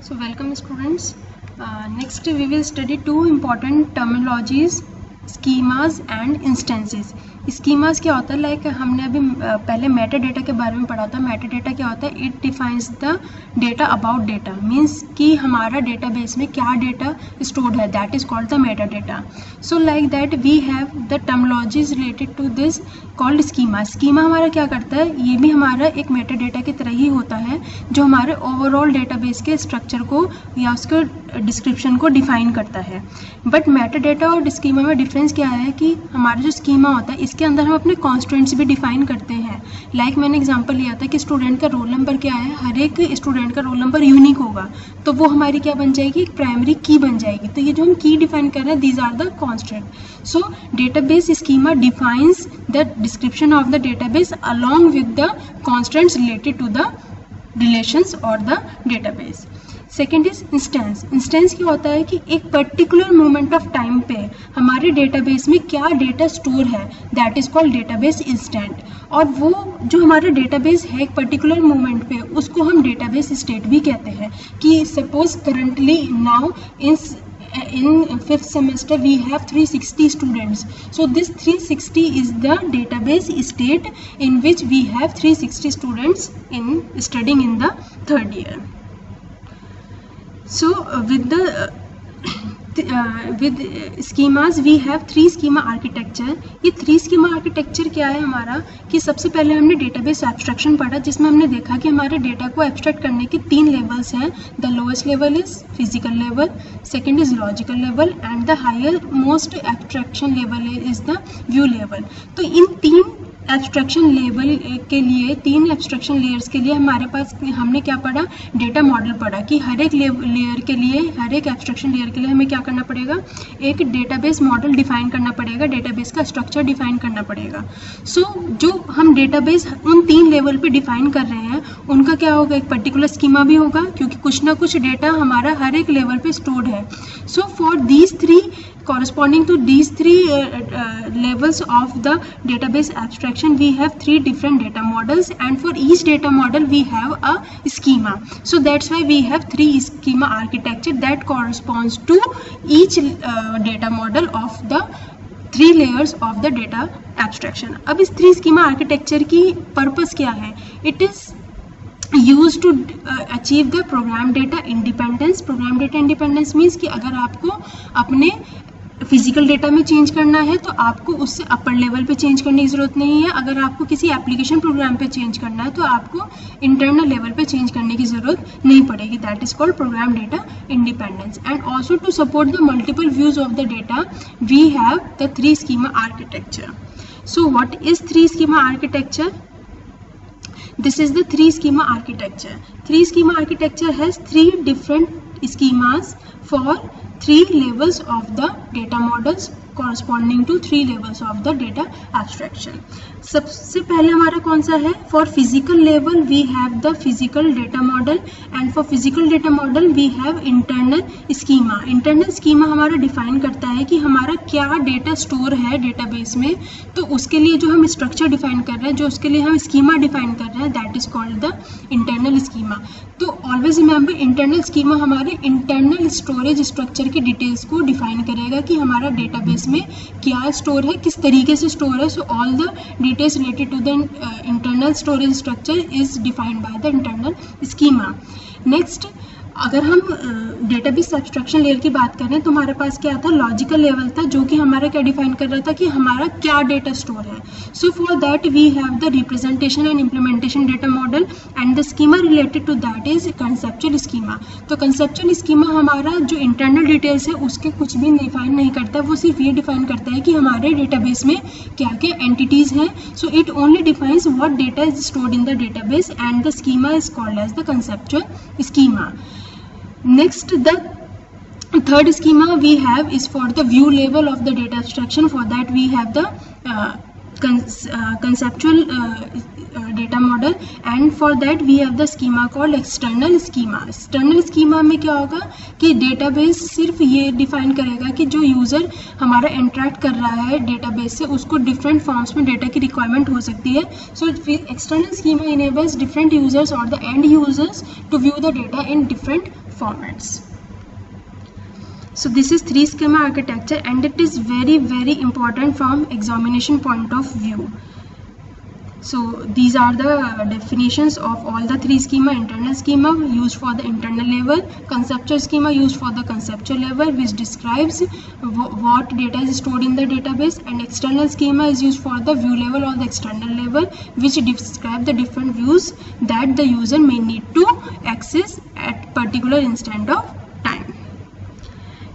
So welcome students. Next we will study two important terminologies, schemas and instances. Schemas क्या होता है, like हमने अभी पहले मेटा डेटा के बारे में पढ़ा था. मेटा डेटा क्या होता है? It defines the data about data, means कि हमारा डेटाबेस में क्या डेटा स्टोर्ड है, that is called the meta data. So like that we have the terminologies related to this called schema. Schema हमारा क्या करता है? ये भी हमारा एक मेटा डेटा की तरह ही होता है, जो हमारे ओवरऑल डेटाबेस के स्ट्रक्चर को या उसके डिस्क्रिप्शन को डिफाइन करता है. बट मेटा डेटा और स्कीमा में डिफरेंस क्या है कि हमारा जो स्कीमा होता है इसके अंदर हम अपने कॉन्स्टेंट्स भी डिफाइन करते हैं. लाइक मैंने एग्जांपल लिया था कि स्टूडेंट का रोल नंबर क्या है, हर एक स्टूडेंट का रोल नंबर यूनिक होगा, तो वो हमारी क्या बन जाएगी? एक प्राइमरी की बन जाएगी. तो ये जो हम की डिफाइन कर रहे हैं, these are the constant. So database schema defines the description of the database along with the constants related to the relations or the database. Second is instance. Instance क्या होता है कि एक पर्टिकुलर मोमेंट ऑफ टाइम पे हमारे database में क्या data store है, that is called database instant. और वो जो हमारा डेटाबेस है एक पर्टिकुलर मोमेंट पे, उसको हम डेटाबेस स्टेट भी कहते हैं. कि suppose currently now in fifth semester we have 360 students, so this 360 is the database state in which we have 360 students in studying in the third year. So with schemas we have three schema architecture. ये three schema architecture क्या है हमारा? कि सबसे पहले हमने database abstraction पढ़ा, जिसमें हमने देखा कि हमारे डेटा को एब्स्ट्रैक्ट करने के 3 लेवल्स हैं. The lowest level is physical level, second is logical level and the higher most abstraction level is the view level. तो इन 3 एब्स्ट्रैक्शन लेवल के लिए, 3 एब्स्ट्रैक्शन लेयर्स के लिए हमारे पास हमने क्या पढ़ा? डेटा मॉडल पढ़ा. कि हर एक लेयर के लिए, हर एक एब्स्ट्रैक्शन लेयर के लिए हमें क्या करना पड़ेगा? एक डेटाबेस मॉडल डिफाइन करना पड़ेगा, डेटाबेस का स्ट्रक्चर डिफाइन करना पड़ेगा. सो जो हम डेटाबेस उन 3 लेवल पे डिफाइन कर रहे हैं, उनका क्या होगा? एक पर्टिकुलर स्कीमा भी होगा, क्योंकि कुछ ना कुछ डेटा हमारा हर एक लेवल पे स्टोर्ड है. So for these 3 corresponding to these 3 levels of the database abstraction, we have 3 different data models, and for each data model we have a schema. So that's why we have 3 schema architecture that corresponds to each data model of the 3 layers of the data abstraction. अब इस 3 schema architecture की purpose क्या है? It is used to achieve the program data independence. program data independence means कि अगर आपको अपने physical data में चेंज करना है तो आपको उससे अपर लेवल पे चेंज करने की ज़रूरत नहीं है. अगर आपको किसी एप्लीकेशन प्रोग्राम पे चेंज करना है तो आपको इंटरनल लेवल पे चेंज करने की ज़रूरत नहीं पड़ेगी. That is called program data independence. And also to support the multiple views of the data we have the 3 schema architecture. So what is 3 schema architecture? This is the 3 schema architecture. 3 schema architecture has 3 different schemas for 3 levels of the data models corresponding to 3 levels of the data abstraction. सबसे पहले हमारा कौन सा है? For physical level we have the physical data model, and for physical data model we have internal schema. Internal schema हमारा define करता है कि हमारा क्या डेटा स्टोर है डेटाबेस में, तो उसके लिए जो हम स्ट्रक्चर डिफाइन कर रहे हैं, जो उसके लिए हम स्कीमा डिफाइन कर रहे हैं, that is called the internal schema. तो ऑलवेज रिमेंबर, इंटरनल स्कीमा हमारे इंटरनल स्टोरेज स्ट्रक्चर की डिटेल्स को डिफाइन करेगा कि हमारा डेटाबेस में क्या स्टोर है, किस तरीके से स्टोर है. So all the details related to the internal storage structure is defined by the internal schema. Next, अगर हम डेटाबेस एब्स्ट्रैक्शन लेयर की बात करें तो हमारे पास क्या था? लॉजिकल लेवल था, जो कि हमारा क्या डिफाइन कर रहा था कि हमारा क्या डेटा स्टोर है. So for that we have the representation and implementation data model, and the schema related to that is conceptual schema. तो कंसेप्चुअल स्कीमा हमारा जो इंटरनल डिटेल्स है उसके कुछ भी डिफाइन नहीं करता, वो सिर्फ ये डिफाइन करता है कि हमारे डेटाबेस में क्या क्या एंटिटीज हैं. So it only defines what data is stored in the database, and the schema is called as the conceptual schema. Next, the third schema we have is for the view level of the data abstraction. For that we have the conceptual data model, and for that we have the schema called external schema. external schema में क्या होगा कि database सिर्फ ये define करेगा कि जो user हमारा इंटरेक्ट कर रहा है डेटाबेस से, उसको डिफरेंट फॉर्म्स में डेटा की रिक्वायरमेंट हो सकती है. So external schema enables different users or the end users to view the data in different formats. So this is 3 schema architecture and it is very important from examination point of view. So these are the definitions of all the 3 schema: internal schema used for the internal level, conceptual schema used for the conceptual level which describes what data is stored in the database, and external schema is used for the view level or the external level which describe the different views that the user may need to access at particular instant of time.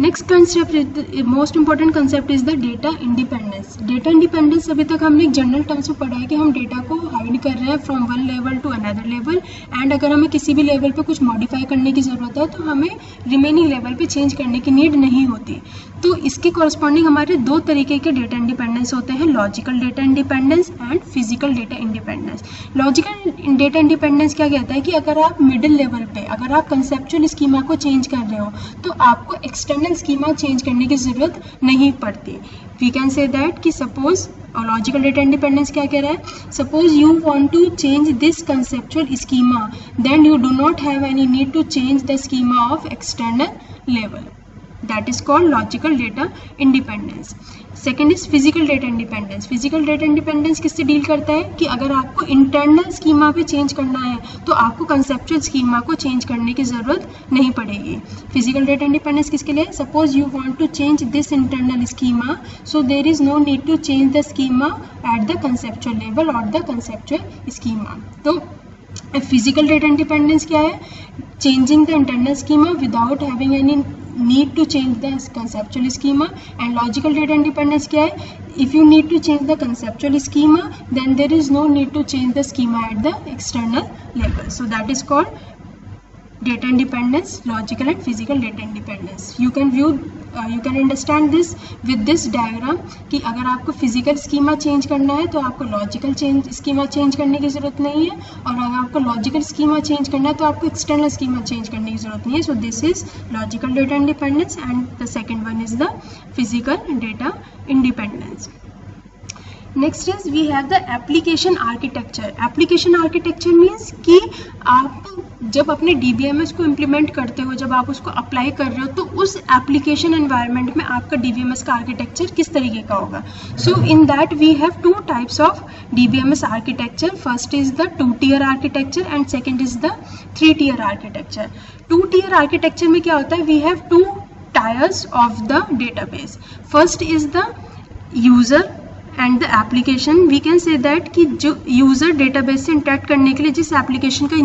Next concept, most important concept is the data independence. Data independence अभी तक हमने एक general terms में पढ़ा है कि हम data को हाइड कर रहे हैं from one level to another level, and अगर हमें किसी भी लेवल पे कुछ मॉडिफाई करने की ज़रूरत है तो हमें रिमेनिंग लेवल पे चेंज करने की नीड नहीं होती. तो इसके कॉरस्पॉन्डिंग हमारे 2 तरीके के डेटा इंडिपेंडेंस होते हैं, logical data independence and physical data independence. Logical data independence क्या कहता है कि अगर आप मिडिल लेवल पे, अगर आप कंसेप्चुअल स्कीमा को चेंज कर रहे हो तो आपको एक्सटर्नल स्कीमा चेंज करने की ज़रूरत नहीं पड़ती. वी कैन से दैट कि सपोज लॉजिकल डेटा इंडिपेंडेंस क्या कह रहा है, suppose you want to change this conceptual schema, then you do not have any need to change the schema of external level. That is called logical data independence. Second is physical data independence. Physical data independence किससे deal करता है कि अगर आपको internal schema पे change करना है तो आपको कंसेप्चुअल स्कीमा को चेंज करने की ज़रूरत नहीं पड़ेगी. फिजिकल डेटा इंडिपेंडेंस किसके लिए, suppose you want to change this internal schema, so there is no need to change the schema at the conceptual level और द कंसेप्चुअल स्कीमा. तो फिजिकल डेटा इंडिपेंडेंस क्या है, changing the internal schema without having any need to change the conceptual schema. And logical data independence क्या है, if you need to change the conceptual schema then there is no need to change the schema at the external level. So that is called data independence, logical and physical data independence. You can understand this with this diagram कि अगर आपको physical schema change करना है तो आपको logical schema change करने की ज़रूरत नहीं है, और अगर आपको लॉजिकल स्कीमा चेंज करना है तो आपको एक्सटर्नल स्कीमा चेंज करने की ज़रूरत नहीं है. So this is logical data independence and the second one is the physical data independence. Next is we have the application architecture. Application architecture means कि आप जब अपने DBMS को इम्प्लीमेंट करते हो, जब आप उसको अप्लाई कर रहे हो तो उस एप्लीकेशन एनवायरनमेंट में आपका DBMS का आर्किटेक्चर किस तरीके का होगा. So in that we have 2 types of DBMS architecture. First is the 2-tier architecture and second is the 3-tier architecture. 2-tier architecture में क्या होता है, we have 2 tiers of the database. First is the user and the application. We can say that कि जो user database से interact करने के लिए जिस एप्लीकेशन का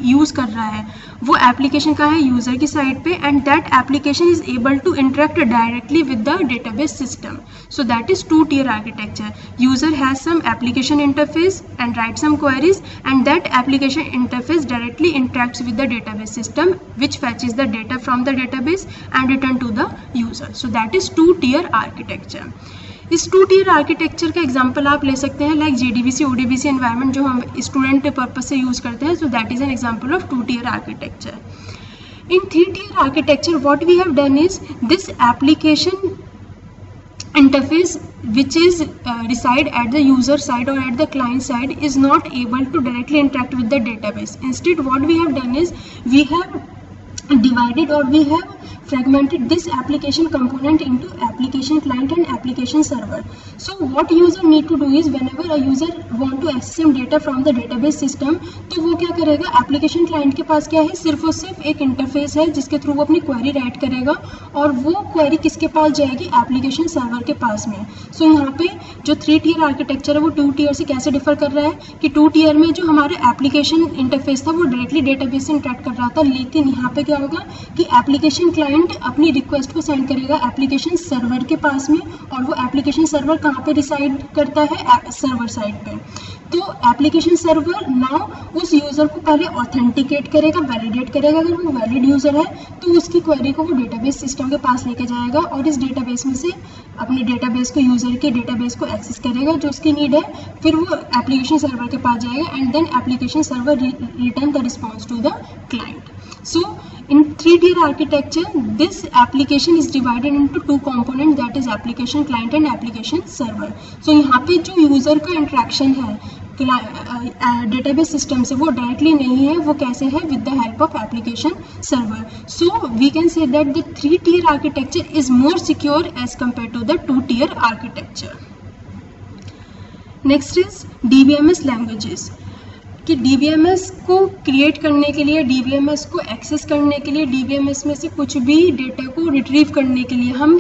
यूज़ कर रहा है वो एप्लीकेशन का है यूज़र की साइड पे, and that application is able to interact directly with the database system. So that is 2-tier architecture. User has some application interface and write some queries and that application interface directly interacts with the database system which fetches the data from the database and return to the user. So that is 2-tier architecture. इस 2-tier architecture का example आप ले सकते हैं like JDBC ODBC environment जो हम student purpose से use करते हैं. So that is an example of 2-tier architecture. In 3-tier architecture what we have done is this application interface which is reside at the user side or at the client side is not able to directly interact with the database. Instead what we have done is we have divided or we have fragmented this application component into application client and application server. So what user need to do is whenever a user want to access some data from the database system, तो वो क्या करेगा, application client के पास क्या है, सिर्फ और सिर्फ एक इंटरफेस है जिसके थ्रू वो अपनी क्वेरी राइट करेगा, और वो क्वेरी किसके पास जाएगी, एप्लीकेशन सर्वर के पास में. सो यहाँ पे जो 3-tier आर्किटेक्चर है वो 2-tier से कैसे डिफर कर रहा है कि 2-tier में जो हमारे एप्लीकेशन इंटरफेस था वो डायरेक्टली डेटाबेस से इंटरेक्ट कर रहा था, लेकिन यहाँ पे क्या होगा कि एप्लीकेशन क्लाइंट अपनी रिक्वेस्ट को सेंड करेगा एप्लीकेशन सर्वर के पास में, और वो एप्लीकेशन सर्वर कहाँ पे रिसाइड करता है, सर्वर साइड पे. तो एप्लीकेशन सर्वर नाउ उस यूज़र को पहले ऑथेंटिकेट करेगा, वैलिडेट करेगा. अगर वो वैलिड यूज़र है तो उसकी क्वेरी को वो डेटाबेस सिस्टम के पास लेके जाएगा और इस डेटाबेस में से अपने डेटाबेस को, यूज़र के डेटाबेस को एक्सेस करेगा जो उसकी नीड है. फिर वो एप्लीकेशन सर्वर के पास जाएगा and then application server return the response to the client. So in 3-tier architecture, this application is divided into 2 components, that is application client and application server. So यहाँ पे जो user का interaction है database system से वो directly नहीं है, वो कैसे है, with the help of application server. So we can say that the 3-tier architecture is more secure as compare to the 2-tier architecture. Next is DBMS languages. कि DBMS को create करने के लिए, DBMS को एक्सेस करने के लिए, DBMS में से कुछ भी डेटा को रिट्रीव करने के लिए हम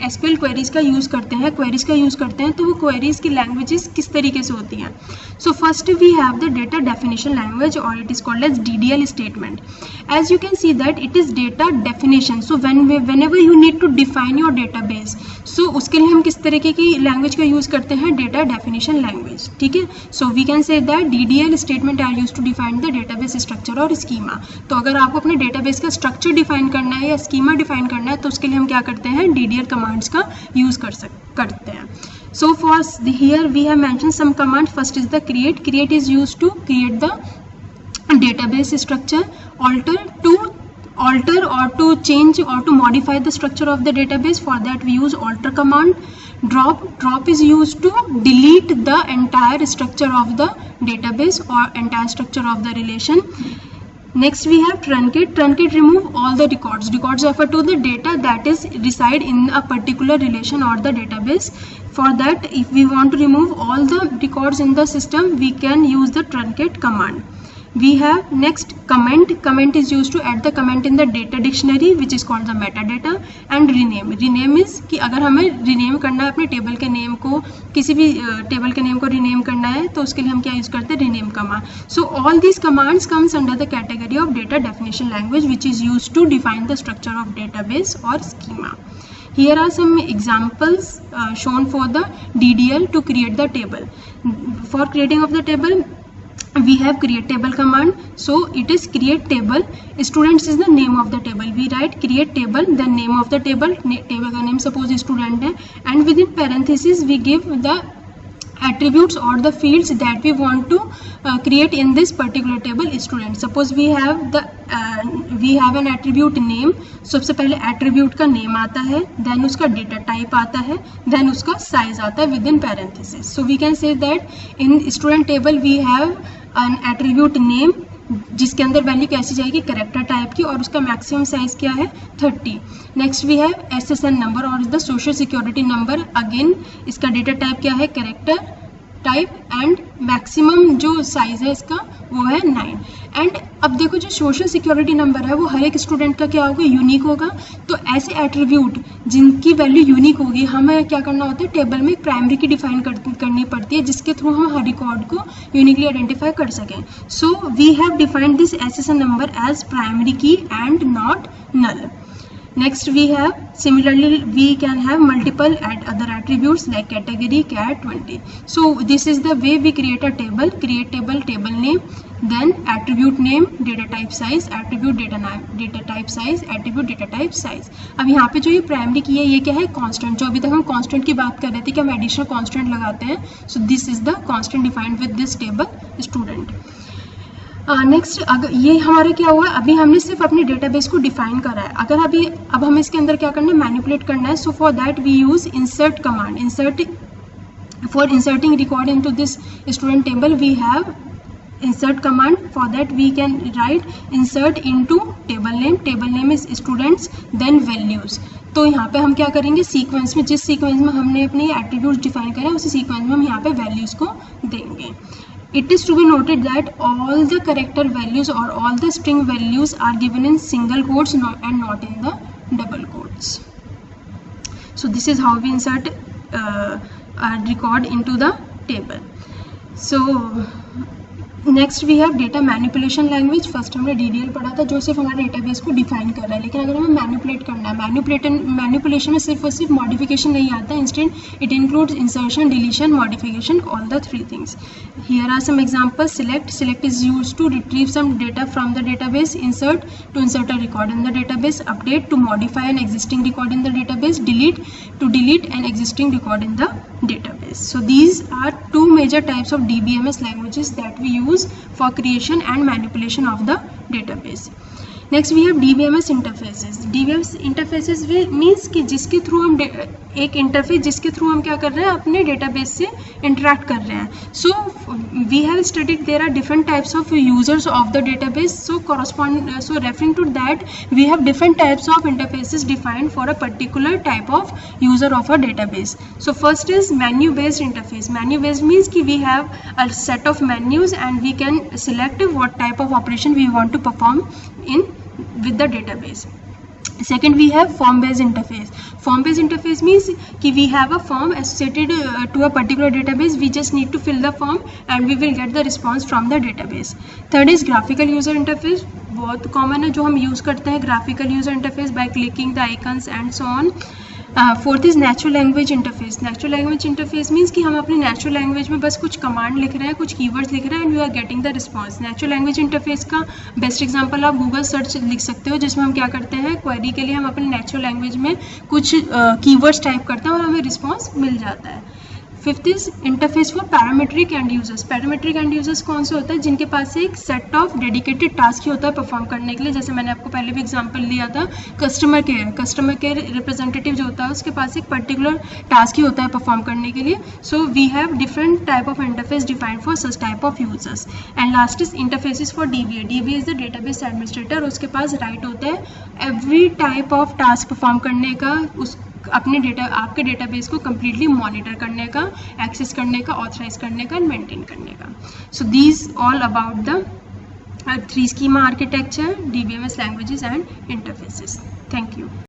SQL क्वेरीज का यूज़ करते हैं, क्वेरीज का यूज़ करते हैं. तो वो क्वेरीज की लैंग्वेजेस किस तरीके से होती हैं. So first we have the data definition language और it is called as DDL statement. As you can see that it is data definition. So whenever you need to define your database, so उसके लिए हम किस तरीके की language का use करते हैं, डेटा डेफिनेशन लैंग्वेज. ठीक है. So we can say that DDL statement are use to define the database structure और स्कीमा. तो अगर आपको अपने डेटाबेस का स्ट्रक्चर डिफाइन करना है या स्कीमा डिफाइन करना है तो उसके लिए हम क्या करते हैं, DDL कमांड्स का यूज करते हैं. So for here we have mention some command. First is the create. Create is use to create the database structure. alter or to change or to modify the structure of the database. For that we use alter command. Drop is used to delete the entire structure of the database or entire structure of the relation. Next we have truncate. Truncate remove all the records. Records refer to the data that is reside in a particular relation or the database. For that, if we want to remove all the records in the system, we can use the truncate command. We have next comment. Comment is used to add the comment in the data dictionary which is called the metadata. And rename. Rename is कि अगर हमें rename करना है अपने table के name को, किसी भी टेबल के नेम को rename करना है तो उसके लिए हम क्या यूज़ करते हैं, rename command. So all these commands comes under the category of data definition language which is used to define the structure of database or schema. Here are some examples shown for the DDL to create the table. For creating of the table, we have create table command. So it is create table. Students is the name of the table. We write create table, then name of the table. Table का name suppose student है, and within parenthesis we give the attributes or the fields that we want to create in this particular table student. Suppose we have an attribute name. सबसे पहले attribute का name आता है, then उसका data type आता है, then उसका size आता है within parenthesis. So we can say that in student table we have an attribute name जिसके अंदर वैल्यू कैसी जाएगी, करेक्टर टाइप की, और उसका मैक्सिमम साइज क्या है, 30. Next we have SSN number और the social security number. Again इसका डेटा टाइप क्या है, करेक्टर टाइप, एंड मैक्सिमम जो साइज है इसका वो है 9. एंड अब देखो जो सोशल सिक्योरिटी नंबर है वो हर एक स्टूडेंट का क्या होगा, यूनिक होगा. तो ऐसे एट्रीब्यूट जिनकी वैल्यू यूनिक होगी हमें क्या करना होता है, टेबल में प्राइमरी की डिफाइन करनी पड़ती है जिसके थ्रू हम हर रिकॉर्ड को यूनिकली आइडेंटिफाई कर सकें. So we have defined this SSN number as primary key and not null. Next we have similarly we can have multiple other attributes like category, cat, 20. So this is the way we create a table. Create table, table name, then attribute name, data type size, attribute data type size, attribute data type size. अब यहाँ पे जो ये primary की है ये क्या है, कांस्टेंट. जो अभी तक हम कांस्टेंट की बात कर रहे थे कि हम एडिशनल कांस्टेंट लगाते हैं. सो this is the constant defined with this table student. Next अगर ये हमारा क्या हुआ, अभी हमने सिर्फ अपने डेटाबेस को डिफाइन करा है. अगर अब हमें इसके अंदर क्या करना है, मैनिपुलेट करना है. So for that we use insert command. For inserting record into this student table we have insert command. For that we can write insert into table name. Table name is students, then values. तो यहाँ पे हम क्या करेंगे, sequence में जिस sequence में हमने अपने एट्रीब्यूट्स डिफाइन करा है उसी सीक्वेंस में हम यहाँ पे वैल्यूज को देंगे. It is to be noted that all the character values or all the string values are given in single quotes and not in the double quotes. So this is how we insert a record into the table. So next we have data manipulation language. फर्स्ट हमने DDL पढ़ा था जो सिर्फ हमारे database को define कर रहा है, लेकिन अगर हमें मैनिपुलेट करना है, मैनिपुलेशन में सिर्फ और सिर्फ मॉडिफिकेशन नहीं आता. Instant it includes insertion, deletion, modification, all the 3 things. Here are some examples. Select is used to retrieve some data from the database. Insert to insert a record in the database. Update to modify an existing record in the database. Delete to delete an existing record in the database. So these are 2 major types of DBMS languages that we use for creation and manipulation of the database. Next we have DBMS interfaces. DBMS interfaces means कि जिसके through हम एक interface जिसके through हम क्या कर रहे हैं, अपने डेटाबेस से इंटरेक्ट कर रहे हैं। So we have studied there are different types of users of the database, so referring to that we have different types of interfaces defined for a particular type of user of a database. So first is menu based interface. Menu based means कि we have a set of menus and we can select what type of operation we want to perform in with the database. Second, we have form based interface. Form based interface means कि we have a form associated to a particular database. We just need to fill the form and we will get the response from the database. Third is graphical user interface. बहुत common है जो हम use करते हैं, graphical user interface by clicking the icons and so on. Fourth is natural language interface. Natural language interface means कि हम अपनी natural language में बस कुछ कमांड लिख रहे हैं, कुछ कीवर्ड्स लिख रहे हैं and we are getting the response. Natural language interface का बेस्ट एग्जांपल आप गूगल सर्च लिख सकते हो, जिसमें हम क्या करते हैं, क्वेरी के लिए हम अपने नेचुरल लैंग्वेज में कुछ कीवर्ड्स टाइप करते हैं और हमें रिस्पॉन्स मिल जाता है. Fifth is interface for parametric and users. Parametric and users कौन से होता है, जिनके पास एक सेट ऑफ डेडिकेटेड टास्क ही होता है परफॉर्म करने के लिए. जैसे मैंने आपको पहले भी एग्जांपल दिया था, कस्टमर केयर रिप्रेजेंटेटिव जो होता है उसके पास एक पर्टिकुलर टास्क ही होता है परफॉर्म करने के लिए. So we have different type of interface defined for such type of users. And last is interfaces for DBA. DBA is the database administrator. उसके पास राइट होता है every type of task perform करने का, उस आपके डेटाबेस को completely monitor करने का, एक्सेस करने का, ऑथराइज करने का एंड मेंटेन करने का. So these all about the 3 schema architecture, DBMS languages and interfaces. Thank you.